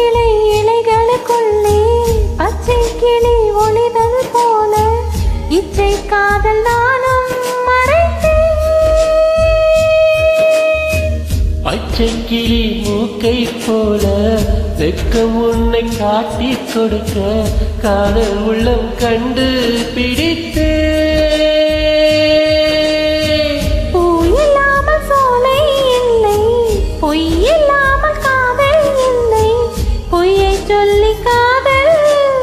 இலை இலைகளுக்குள்ளே பச்சை கிளி ஒளிதல் போல இச்சை காதல் நானும் மறைத்தேன். பச்சை கிளி மூக்கை போல வெக்கம் உன்னை காட்டி கொடுக்க காதல் உள்ளம் கண்டு பிடித்தே. பூ இல்லாமல் சோலை இல்லை, பொய் இல்லாமல் காதல் இல்லை, பொய்யை சொல்லி காதல்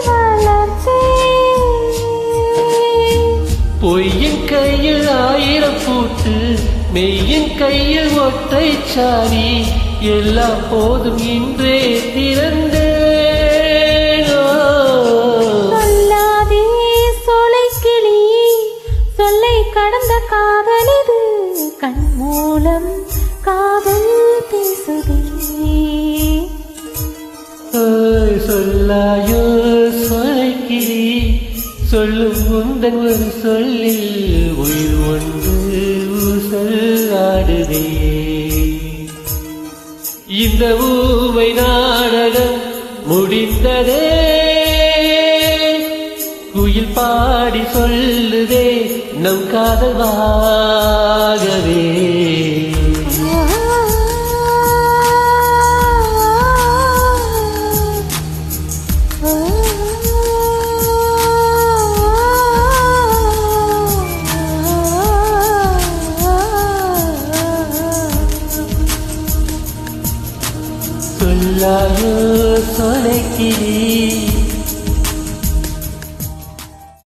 வளர்ச்சே. பொய்யின் கையில் 1000 பூட்டு, மெய்யின் கையில் ஒற்றை சாரி, எல்லாம் போதும் இன்றே திறந்தேன். சொல்லாதே சோலை கிளி, சொல்லை கடந்த காதல் இது, கண் மூலம் காதல் பேசுதே. சொல்லாயோ சொலைக்கிளி, சொல்லும் உந்தன் ஒரு சொல்லில் உயிர் ஒன்று ஊசலாடுதே. இந்த ஊமை நாடகம் முடிந்ததே, குயில் பாடி சொல்லுதே நம் காதல் வாகவே. சொல்லாயோ சொலைக்கிளி.